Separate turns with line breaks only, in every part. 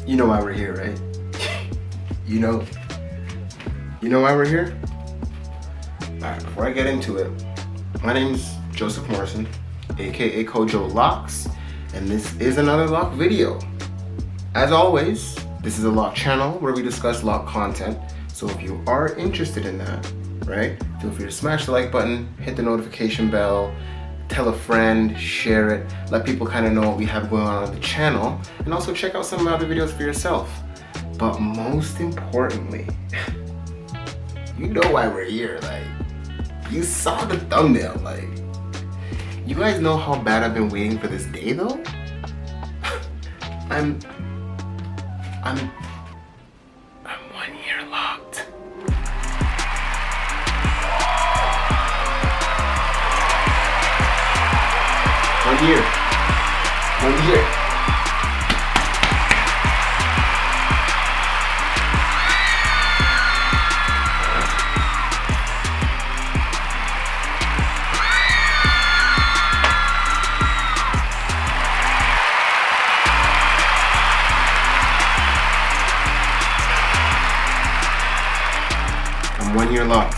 You know why we're here, right? You know why we're here? Alright, before I get into it, my name's Joseph Morrison, aka Kojo Locs, and this is another Loc video. As always, this is a Loc channel where we discuss Loc content, so if you are interested in that, right, feel free to smash the like button, hit the notification bell, tell a friend, share it, let people kind of know what we have going on the channel, and also check out some of my other videos for yourself. But most importantly, you know why we're here. Like, you saw the thumbnail. Like, you guys know how bad I've been waiting for this day though? I'm 1 year locked. One year. I'm 1 year locked,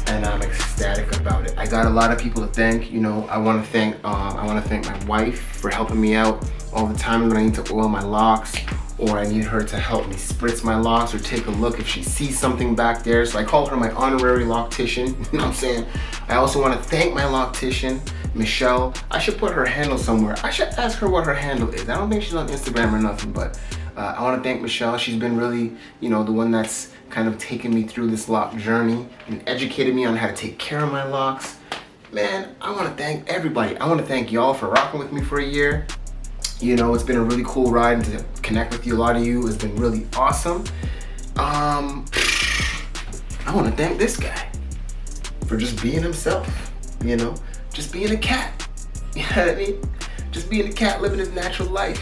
and I'm ecstatic about it. I got a lot of people to thank. You know, I want to thank my wife for helping me out all the time when I need to oil my locks, or I need her to help me spritz my locks or take a look if she sees something back there. So I call her my honorary loctician. You know what I'm saying? I also want to thank my loctician, Michelle. I should put her handle somewhere. I should ask her what her handle is. I don't think she's on Instagram or nothing, but I want to thank Michelle. She's been really, you know, the one that's kind of taken me through this lock journey and educated me on how to take care of my locks. Man, I want to thank everybody. I want to thank y'all for rocking with me for a year. You know, it's been a really cool ride to connect with you. A lot of you has been really awesome. I want to thank this guy for just being himself, you know, just being a cat. You know what I mean? Just being a cat living his natural life.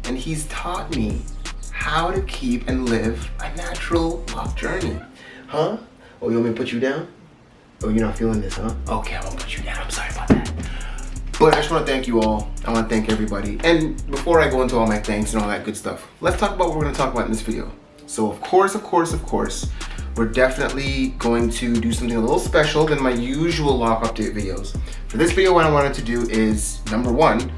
And he's taught me how to keep and live a natural lock journey. Huh? Oh, you want me to put you down? Oh, you're not feeling this, huh? Okay, I won't put you down. I'm sorry about that. But I just want to thank you all. I want to thank everybody. And before I go into all my thanks and all that good stuff, let's talk about what we're going to talk about in this video. So of course, we're definitely going to do something a little special than my usual lock update videos. For this video, what I wanted to do is, number one,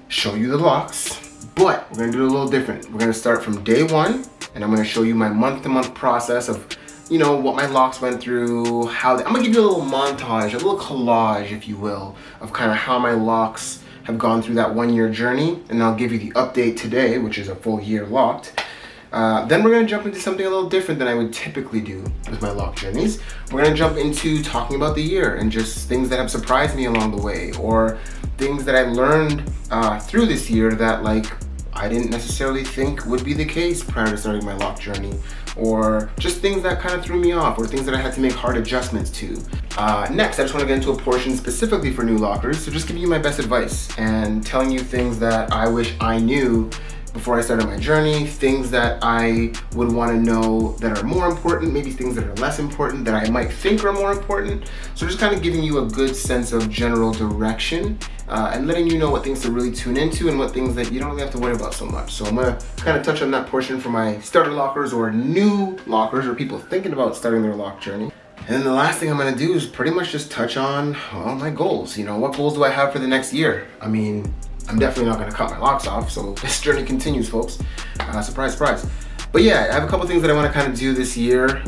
show you the locks. But we're gonna do it a little different. We're gonna start from day one, and I'm gonna show you my month-to-month process of, you know, what my locks went through, I'm gonna give you a little montage, a little collage, if you will, of kind of how my locks have gone through that 1 year journey, and I'll give you the update today, which is a full year locked. Then we're gonna jump into something a little different than I would typically do with my lock journeys. We're gonna jump into talking about the year and just things that have surprised me along the way, or things that I learned through this year that, like, I didn't necessarily think would be the case prior to starting my lock journey, or just things that kind of threw me off, or things that I had to make hard adjustments to. Next, I just want to get into a portion specifically for new lockers, so just giving you my best advice and telling you things that I wish I knew before I started my journey, things that I would want to know that are more important, maybe things that are less important that I might think are more important. So just kind of giving you a good sense of general direction and letting you know what things to really tune into and what things that you don't really have to worry about so much. So I'm going to kind of touch on that portion for my starter lockers or new lockers or people thinking about starting their lock journey. And then the last thing I'm going to do is pretty much just touch on my goals. You know, what goals do I have for the next year? I mean, I'm definitely not going to cut my locks off, so this journey continues, folks. Surprise, surprise. But yeah, I have a couple things that I want to kind of do this year.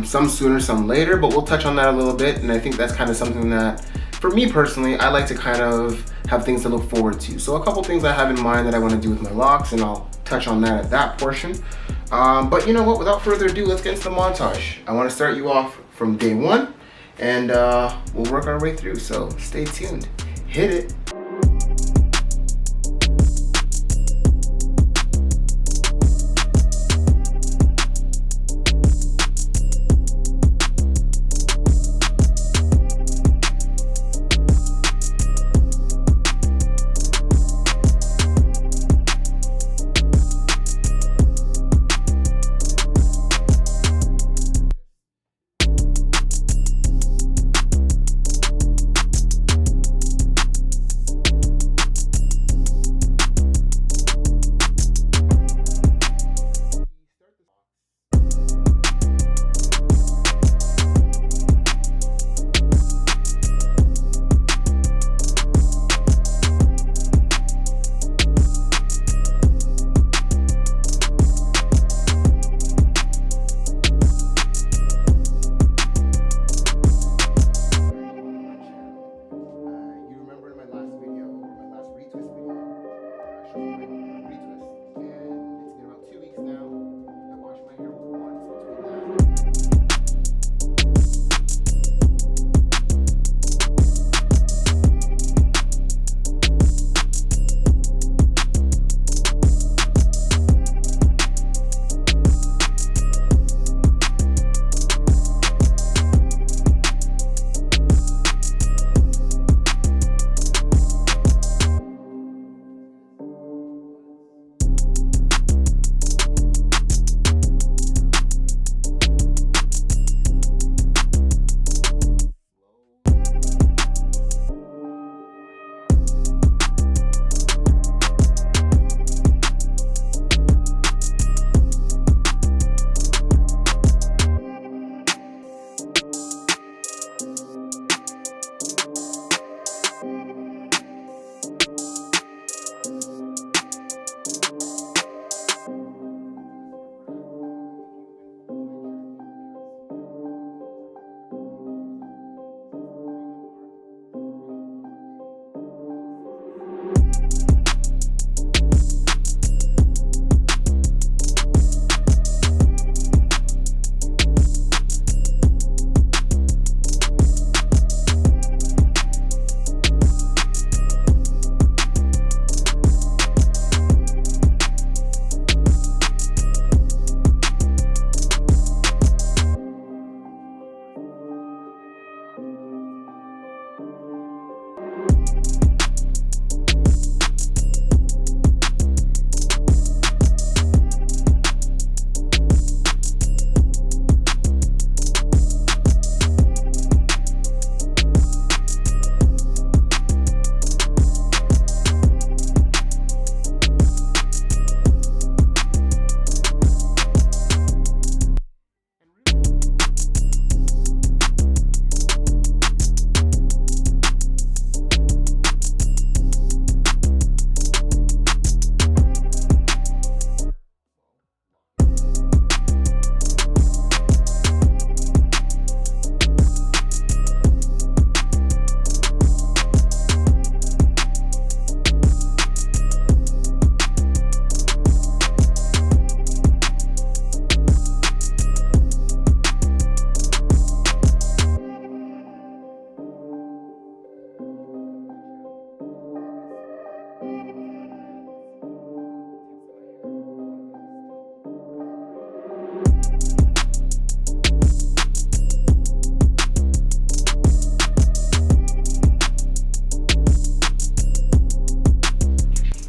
Some sooner, some later, but we'll touch on that a little bit. And I think that's kind of something that, for me personally, I like to kind of have things to look forward to. So a couple things I have in mind that I want to do with my locks, and I'll touch on that at that portion. But you know what, without further ado, let's get into the montage. I want to start you off from day one, and we'll work our way through. So stay tuned. Hit it.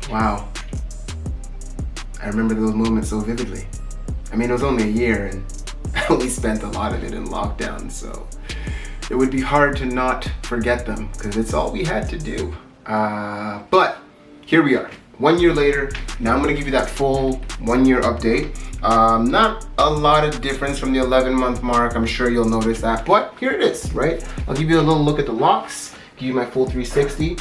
Wow. I remember those moments so vividly. I mean, it was only a year and we spent a lot of it in lockdown, so it would be hard to not forget them because it's all we had to do. But here we are, 1 year later. Now I'm gonna give you that full 1 year update. Not a lot of difference from the 11-month mark. I'm sure you'll notice that, but here it is, right? I'll give you a little look at the Locs, give you my full 360.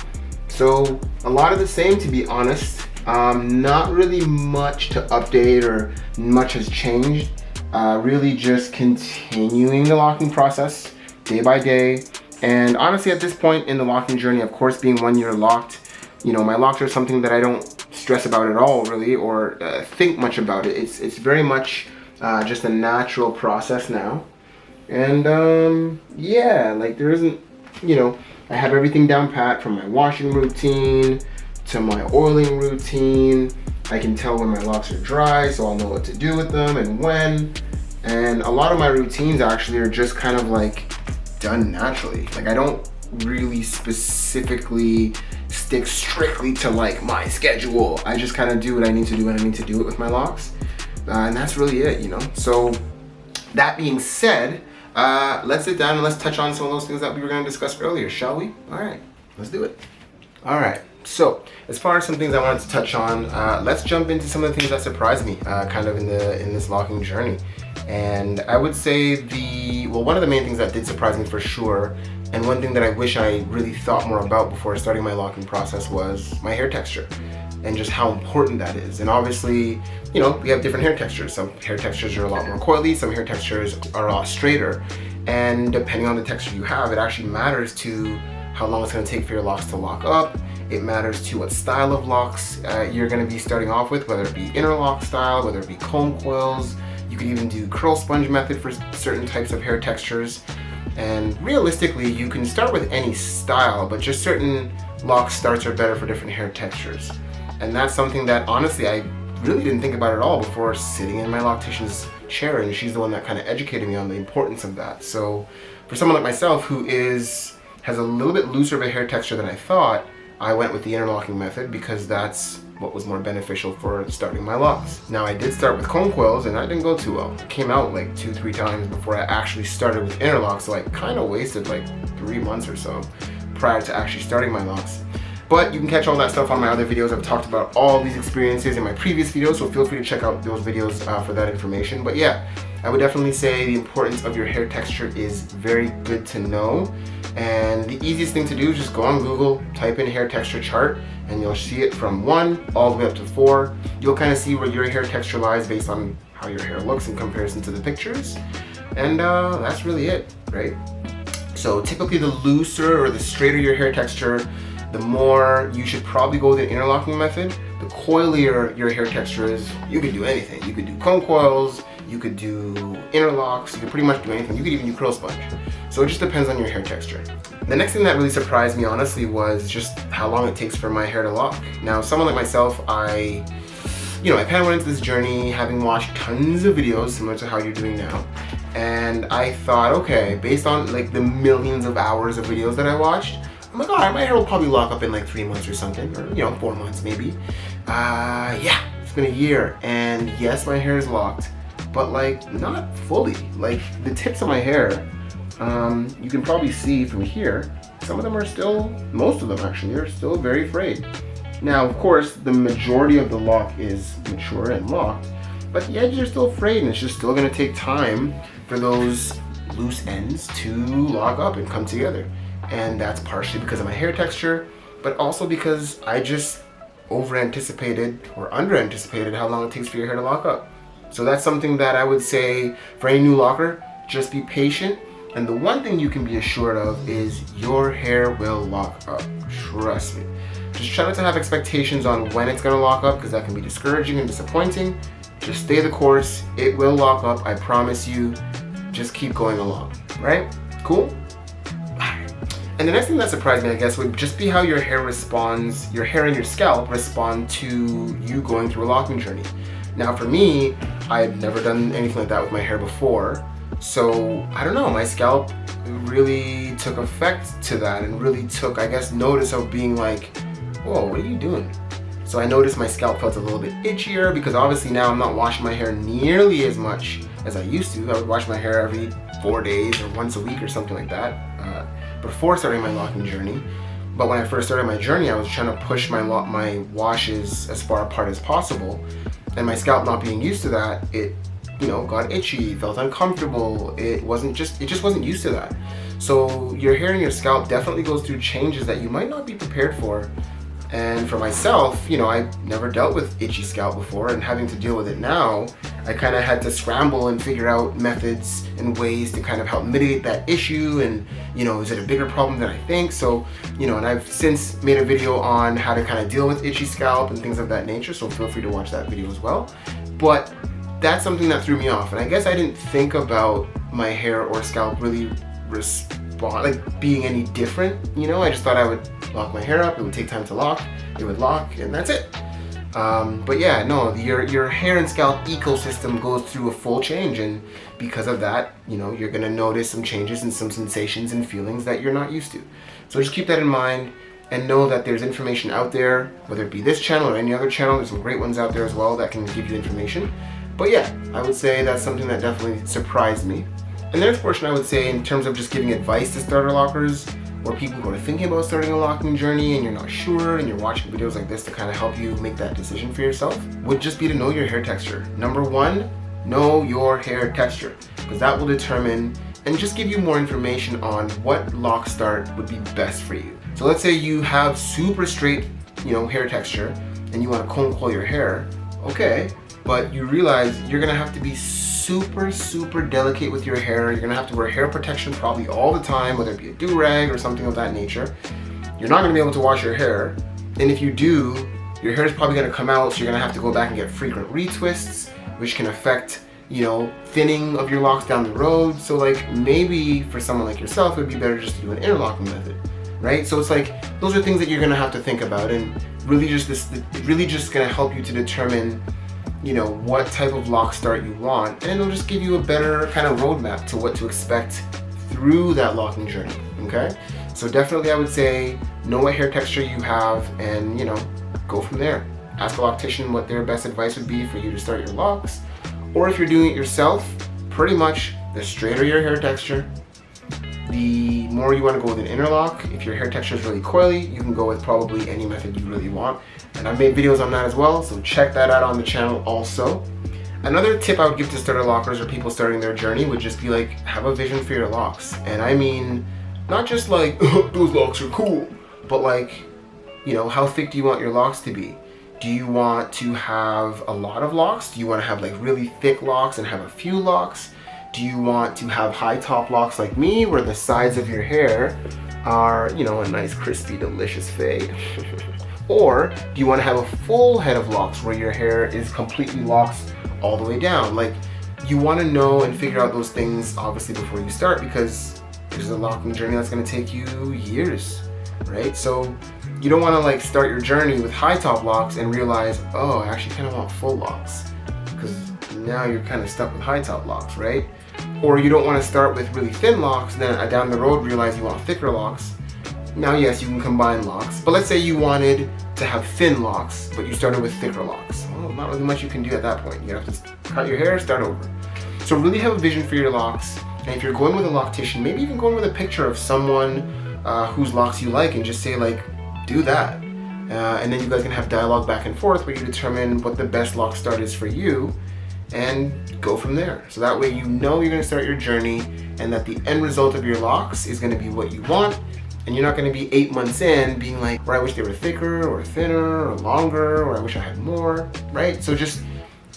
So a lot of the same, to be honest. Not really much to update or much has changed. Really just continuing the locking process day by day. And honestly, at this point in the locking journey, of course, being 1 year locked, you know, my locks are something that I don't stress about at all, really, or think much about it. It's very much just a natural process now. And yeah, like there isn't, you know, I have everything down pat from my washing routine to my oiling routine. I can tell when my locks are dry, so I'll know what to do with them and when. And a lot of my routines actually are just kind of like done naturally. Like I don't really specifically stick strictly to like my schedule. I just kind of do what I need to do when I need to do it with my locks. And that's really it, you know? So that being said, let's sit down and let's touch on some of those things that we were going to discuss earlier, shall we? All right, let's do it. All right, so as far as some things I wanted to touch on, let's jump into some of the things that surprised me kind of in this locking journey. And I would say one of the main things that did surprise me for sure, and one thing that I wish I really thought more about before starting my locking process, was my hair texture and just how important that is. And obviously, you know, we have different hair textures. Some hair textures are a lot more coily, some hair textures are a lot straighter. And depending on the texture you have, it actually matters to how long it's gonna take for your locks to lock up. It matters to what style of locks you're gonna be starting off with, whether it be interlock style, whether it be comb coils. You could even do curl sponge method for certain types of hair textures. And realistically, you can start with any style, but just certain lock starts are better for different hair textures. And that's something that honestly I really didn't think about at all before sitting in my loctician's chair, and she's the one that kind of educated me on the importance of that. So for someone like myself who has a little bit looser of a hair texture than I thought, I went with the interlocking method because that's what was more beneficial for starting my locks. Now I did start with comb coils and that didn't go too well. It came out like 2-3 times before I actually started with interlocks, so I kind of wasted like 3 months or so prior to actually starting my locks. But you can catch all that stuff on my other videos. I've talked about all these experiences in my previous videos, so feel free to check out those videos for that information. But yeah, I would definitely say the importance of your hair texture is very good to know. And the easiest thing to do is just go on Google, type in hair texture chart, and you'll see it from 1 all the way up to 4. You'll kind of see where your hair texture lies based on how your hair looks in comparison to the pictures. And that's really it, right? So typically the looser or the straighter your hair texture, the more you should probably go with an interlocking method. The coilier your hair texture is, you could do anything. You could do comb coils, you could do interlocks, you could pretty much do anything. You could even do curl sponge. So it just depends on your hair texture. The next thing that really surprised me, honestly, was just how long it takes for my hair to lock. Now, someone like myself, I kind of went into this journey having watched tons of videos similar to how you're doing now. And I thought, okay, based on like the millions of hours of videos that I watched, I'm like, all right, my hair will probably lock up in like 3 months or something, or 4 months maybe. Yeah, it's been a year, and yes, my hair is locked, but like not fully. Like the tips of my hair, you can probably see from here, some of them are still, most of them actually, are still very frayed. Now, of course, the majority of the lock is mature and locked, but the edges are still frayed, and it's just still gonna take time for those loose ends to lock up and come together. And that's partially because of my hair texture, but also because I just over-anticipated or under-anticipated how long it takes for your hair to lock up. So that's something that I would say for any new locker, just be patient. And the one thing you can be assured of is your hair will lock up, trust me. Just try not to have expectations on when it's gonna lock up, because that can be discouraging and disappointing. Just stay the course, it will lock up, I promise you. Just keep going along, right? Cool? And the next thing that surprised me, I guess, would just be how your hair responds, your hair and your scalp respond to you going through a locking journey. Now for me, I had never done anything like that with my hair before. So, I don't know, my scalp really took effect to that and really took, I guess, notice of being like, whoa, what are you doing? So I noticed my scalp felt a little bit itchier, because obviously now I'm not washing my hair nearly as much as I used to. I would wash my hair every 4 days or once a week or something like that before starting my locking journey. But when I first started my journey, I was trying to push my washes as far apart as possible. And my scalp not being used to that, it got itchy, felt uncomfortable. It just wasn't used to that. So your hair and your scalp definitely goes through changes that you might not be prepared for. And for myself, I never dealt with itchy scalp before, and having to deal with it now, I kind of had to scramble and figure out methods and ways to kind of help mitigate that issue. And, is it a bigger problem than I think? So, and I've since made a video on how to kind of deal with itchy scalp and things of that nature. So feel free to watch that video as well. But that's something that threw me off. And I guess I didn't think about my hair or scalp really being any different. I just thought I would lock my hair up, it would take time to lock, it would lock, and that's it. But yeah, no, your hair and scalp ecosystem goes through a full change, and because of that, you're gonna notice some changes and some sensations and feelings that you're not used to. So just keep that in mind, and know that there's information out there, whether it be this channel or any other channel. There's some great ones out there as well that can give you information. But yeah, I would say that's something that definitely surprised me. And the next portion, I would say, in terms of just giving advice to starter lockers, or people who are thinking about starting a locking journey and you're not sure and you're watching videos like this to kind of help you make that decision for yourself, would just be to know your hair texture. Number one, know your hair texture, because that will determine and just give you more information on what lock start would be best for you. So let's say you have super straight, hair texture, and you want to comb coil your hair, okay, but you realize you're gonna have to be super delicate with your hair. You're gonna have to wear hair protection probably all the time, whether it be a do-rag or something of that nature. You're not gonna be able to wash your hair, and if you do, your hair is probably gonna come out, so you're gonna have to go back and get frequent retwists, which can affect, thinning of your locks down the road. So like, maybe for someone like yourself, it would be better just to do an interlocking method, right? So it's like, those are things that you're gonna have to think about, and really just gonna help you to determine what type of lock start you want, and it'll just give you a better kind of roadmap to what to expect through that locking journey, okay? So definitely I would say, know what hair texture you have, and go from there. Ask a loctician what their best advice would be for you to start your locks, or if you're doing it yourself, pretty much the straighter your hair texture, the more you want to go with an interlock. If your hair texture is really coily, you can go with probably any method you really want. And I've made videos on that as well, so check that out on the channel also. Another tip I would give to starter lockers or people starting their journey would just be like, have a vision for your locks. And I mean, not just like, those locks are cool, but like, how thick do you want your locks to be? Do you want to have a lot of locks? Do you want to have like really thick locks and have a few locks? Do you want to have high top locks like me, where the sides of your hair are, you know, a nice crispy delicious fade? Or do you want to have a full head of locks where your hair is completely locked all the way down? Like, you want to know and figure out those things obviously before you start, because there's a locking journey that's going to take you years, right? So you don't want to like start your journey with high top locks and realize, oh, I actually kind of want full locks, because now you're kind of stuck with high top locks, right? Or you don't want to start with really thin locks, then down the road realize you want thicker locks. Now, yes, you can combine locks, but let's say you wanted to have thin locks, but you started with thicker locks. Well, not really much you can do at that point. You have to cut your hair, start over. So really have a vision for your locks, and if you're going with a loctician, maybe even going with a picture of someone whose locks you like, and just say like, do that. And then you guys can have dialogue back and forth where you determine what the best lock start is for you, and go from there. So that way you know you're going to start your journey, and that the end result of your locks is going to be what you want, and you're not going to be 8 months in being like, well, I wish they were thicker or thinner or longer, or I wish I had more, right? So just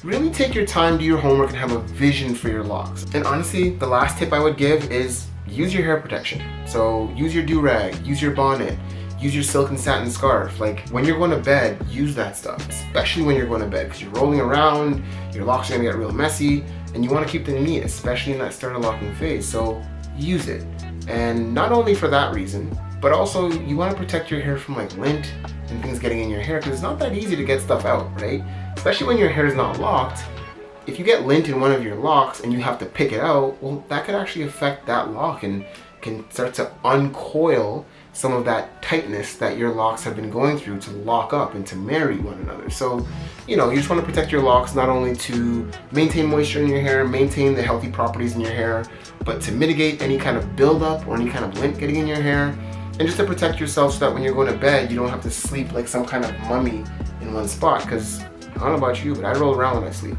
really take your time, do your homework, and have a vision for your locks. And honestly, the last tip I would give is use your hair protection. So use your do-rag, use your bonnet, use your silk and satin scarf. Like, when you're going to bed, use that stuff, especially when you're going to bed, because you're rolling around, your locks are gonna get real messy, and you want to keep them neat, especially in that starter locking phase. So use it. And not only for that reason, but also you want to protect your hair from like lint and things getting in your hair, because it's not that easy to get stuff out, right? Especially when your hair is not locked. If you get lint in one of your locks and you have to pick it out, well, that could actually affect that lock and can start to uncoil some of that tightness that your locks have been going through to lock up and to marry one another. So, you know, you just want to protect your locks not only to maintain moisture in your hair, maintain the healthy properties in your hair, but to mitigate any kind of buildup or any kind of lint getting in your hair, and just to protect yourself so that when you're going to bed, you don't have to sleep like some kind of mummy in one spot. Because I don't know about you, but I roll around when I sleep.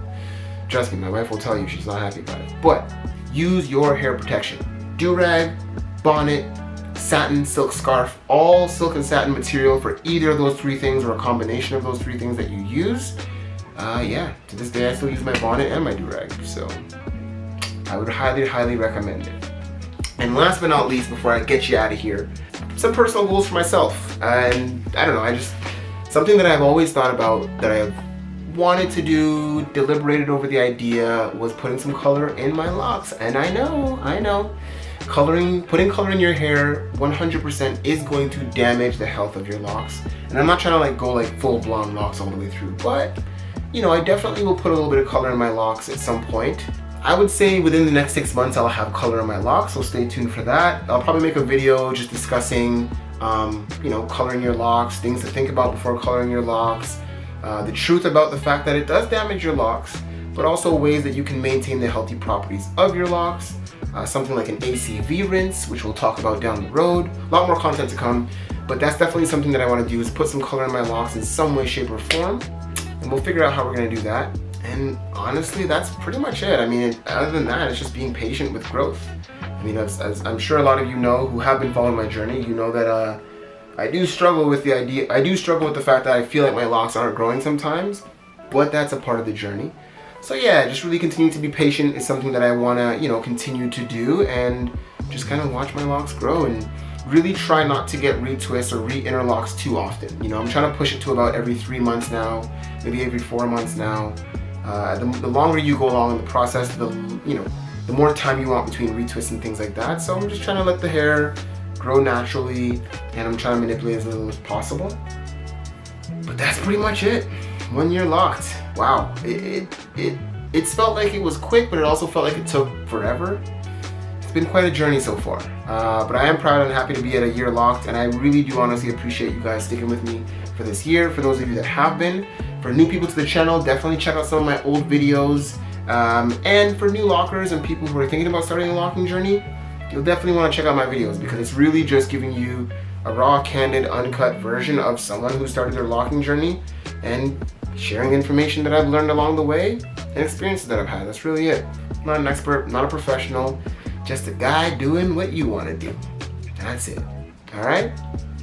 Trust me, my wife will tell you she's not happy about it. But use your hair protection. Do-rag, bonnet, satin, silk scarf, all silk and satin material for either of those three things, or a combination of those three things that you use. Yeah, to this day I still use my bonnet and my do-rag, so I would highly, highly recommend it. And last but not least, before I get you out of here, some personal goals for myself. And I don't know, something that I've always thought about, that I've wanted to do, deliberated over the idea, was putting some color in my locks. And I know, putting color in your hair 100% is going to damage the health of your locks. And I'm not trying to like go like full blonde locks all the way through, but you know, I definitely will put a little bit of color in my locks at some point. I would say within the next 6 months I'll have color in my locks, so stay tuned for that. I'll probably make a video just discussing, you know, coloring your locks, things to think about before coloring your locks, the truth about the fact that it does damage your locks, but also ways that you can maintain the healthy properties of your locks. Something like an ACV rinse, which we'll talk about down the road. A lot more content to come, but that's definitely something that I want to do, is put some color in my locks in some way, shape, or form, and we'll figure out how we're going to do that. And honestly, that's pretty much it. I mean, other than that, it's just being patient with growth. I mean, as I'm sure a lot of you know who have been following my journey, you know that I do struggle with the idea, I do struggle with the fact that I feel like my locks aren't growing sometimes, but that's a part of the journey. So yeah, just really continue to be patient is something that I want to, you know, continue to do, and just kind of watch my locks grow, and really try not to get retwists or re-interlocks too often. You know, I'm trying to push it to about every 3 months now, maybe every 4 months now. The longer you go along in the process, the more time you want between retwists and things like that. So I'm just trying to let the hair grow naturally, and I'm trying to manipulate as little as possible. But that's pretty much it. 1 year locked. Wow. It felt like it was quick, but it also felt like it took forever. It's been quite a journey so far. But I am proud and happy to be at a year locked, and I really do honestly appreciate you guys sticking with me for this year. For those of you that have been, for new people to the channel, definitely check out some of my old videos. And for new lockers and people who are thinking about starting a locking journey, you'll definitely want to check out my videos, because it's really just giving you a raw, candid, uncut version of someone who started their locking journey, and sharing information that I've learned along the way and experiences that I've had. That's really it. I'm not an expert, not a professional, just a guy doing what you want to do. That's it. All right?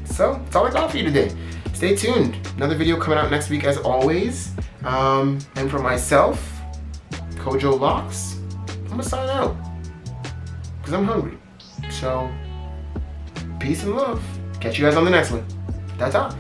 So that's all I got for you today. Stay tuned. Another video coming out next week as always. And for myself, Kojo Locs, I'm gonna sign out because I'm hungry. So Peace and love. Catch you guys on the next one. Ta-ta.